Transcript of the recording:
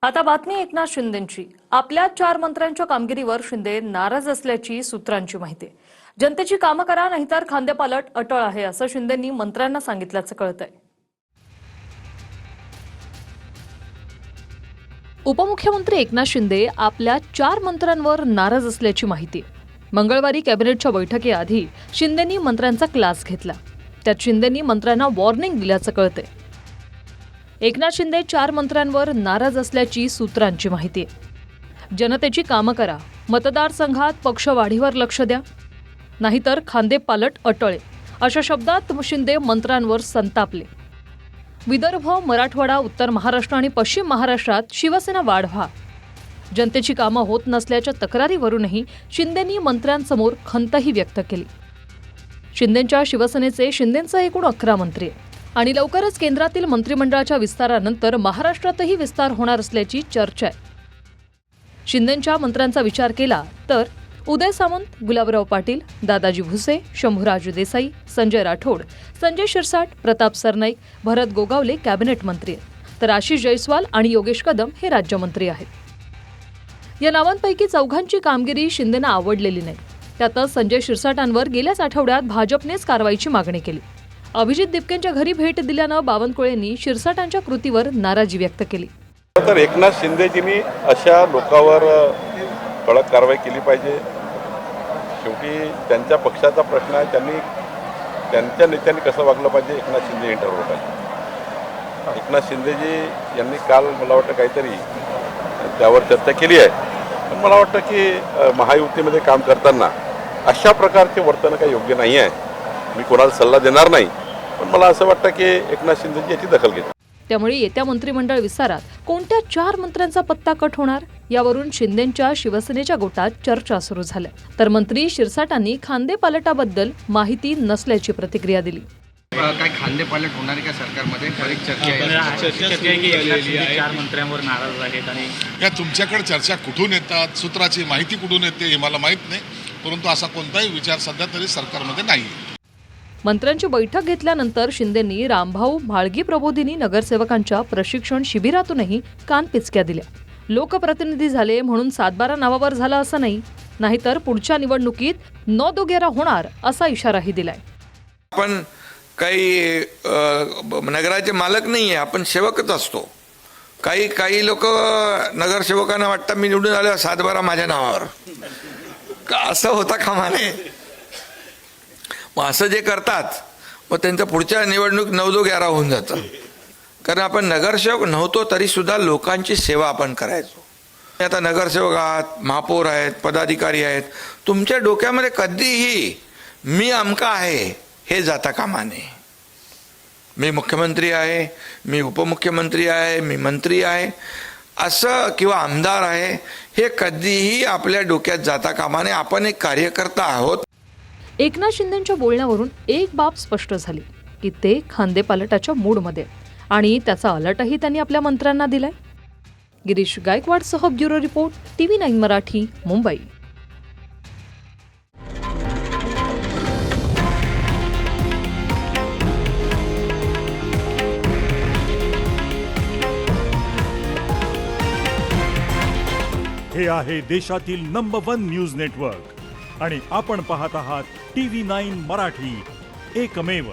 आता बातमी एकनाथ शिंदेंची. आपल्या 4 मंत्र्यांच्या कामगिरीवर शिंदे नाराज असल्याची सूत्रांची माहिती आहे. जनतेची कामं करा नाहीतर खांदेपालट अटळ आहे असं शिंदेंनी मंत्र्यांना सांगितल्याचं कळतंय. उपमुख्यमंत्री एकनाथ शिंदे आपल्या 4 मंत्र्यांवर नाराज असल्याची माहिती आहे. मंगळवारी कॅबिनेटच्या बैठकीआधी शिंदेंनी मंत्र्यांचा क्लास घेतला. त्यात शिंदेंनी मंत्र्यांना वॉर्निंग दिल्याचं कळतंय. एकनाथ शिंदे 4 मंत्र्यांवर नाराज असल्याची सूत्रांची माहिती आहे. जनतेची कामं करा, मतदारसंघात पक्षवाढीवर लक्ष द्या, नाहीतर खांदेपालट अटळे अशा शब्दात शिंदे मंत्र्यांवर संतापले. विदर्भ, मराठवाडा, उत्तर महाराष्ट्र आणि पश्चिम महाराष्ट्रात शिवसेना वाढवा, जनतेची कामं होत नसल्याच्या तक्रारीवरूनही शिंदेंनी मंत्र्यांसमोर खंतही व्यक्त केली. शिंदेंच्या शिवसेनेचे शिंदेंचे एकूण 11 मंत्री आहेत आणि लवकरच केंद्रातील मंत्रिमंडळाच्या विस्तारानंतर महाराष्ट्रातही विस्तार होणार असल्याची चर्चा आहे. शिंदेंच्या मंत्र्यांचा विचार केला तर उदय सामंत, गुलाबराव पाटील, दादाजी भुसे, शंभूराज देसाई, संजय राठोड, संजय शिरसाट, प्रताप सरनाईक, भरत गोगावले कॅबिनेट मंत्री आहेत, तर आशिष जयस्वाल आणि योगेश कदम हे राज्यमंत्री आहेत. या नावांपैकी चौघांची कामगिरी शिंदेंना आवडलेली नाही. त्यातच संजय शिरसाटांवर गेल्याच आठवड्यात भाजपनेच कारवाईची मागणी केली. अभिजित दिपकेंच्या घरी भेट दिल्यानं बावनकुळेंनी शिरसाटांच्या कृतीवर नाराजी व्यक्त केली. तर एकनाथ शिंदेजींनी अशा लोकांवर कडक कारवाई केली पाहिजे. शेवटी त्यांच्या पक्षाचा प्रश्न आहे, त्यांनी त्यांच्या नेत्यांनी कसं वागलं पाहिजे एकनाथ शिंदे यांनी ठरवलं पाहिजे. एकनाथ शिंदेजी यांनी काल मला वाटतं काहीतरी त्यावर चर्चा केली आहे, पण मला वाटतं की महायुतीमध्ये काम करताना अशा प्रकारचे वर्तन काही योग्य नाही आहे. मी कोणाला सल्ला देणार नाही, पण मला असं वाटतं की एकनाथ शिंदेजी याची दखल घेतील. त्यामुळे येत्या मंत्रिमंडळ विस्तारात कोणत्या 4 मंत्र्यांचा पत्ता कट होणार यावरून शिंदेंच्या शिवसेनेच्या गोटात चर्चा सुरू झाल्या. तर मंत्री शिरसाटांनी खांदेपालटाबद्दल माहिती नसल्याची प्रतिक्रिया दिली. काय खांदेपालट होणार का सरकारमध्ये? बरीच चर्चा आहे की 4 मंत्र्यांवर नाराज आहेत आणि या तुमच्याकडे चर्चा कुठून येतात, सूत्राची माहिती कुठून येते हे मला माहीत नाही, परंतु असा कोणताही विचार सध्या तरी सरकारमध्ये नाही. मंत्र्यांची बैठक घेतल्यानंतर शिंदेंनी रामभाऊ म्हाळगी प्रबोधिनी नगरसेवकांच्या प्रशिक्षण शिबिरातूनही कानपिचक्या दिल्या. लोकप्रतिनिधी झाले म्हणून 7-12 नावावर झालं असं नाही, नाहीतर पुढच्या निवडणुकीत नोदोगेरा होणार असा इशाराही दिलाय. आपण काही नगराचे मालक नाही आहे, आपण सेवकच असतो. काही लोक नगरसेवकांना वाटतं मी निवडून आलो 7-12 माझ्या नावावर, असं होता कामा नये. मग असं जे करतात मग त्यांचं पुढच्या निवडणूक 9-11 होऊन जातं. कारण आपण नगरसेवक नव्हतो तरी सुद्धा लोकांची सेवा आपण करायचो. आता नगरसेवक आहात, महापौर आहेत, पदाधिकारी आहेत, तुमच्या डोक्यामध्ये कधीही मी अमका आहे हे जाता कामा नये. मी मुख्यमंत्री आहे, मी उपमुख्यमंत्री आहे, मी मंत्री आहे असं किंवा आमदार आहे हे कधीही आपल्या डोक्यात जाता कामा नये. आपण एक कार्यकर्ता आहोत. एकनाथ शिंदेंच्या बोलण्यावरून एक बाब स्पष्ट झाली की ते खांदेपालटाच्या मूडमध्ये आणि त्याचा अलर्टही त्यांनी आपल्या मंत्र्यांना दिलाय. गिरीश गायकवाडसह bureau report, TV9 Marathi, Mumbai. हे आहे देशातील नंबर 1 न्यूज नेटवर्क आणि आपण पाहत आहात TV9 मराठी, एकमेव.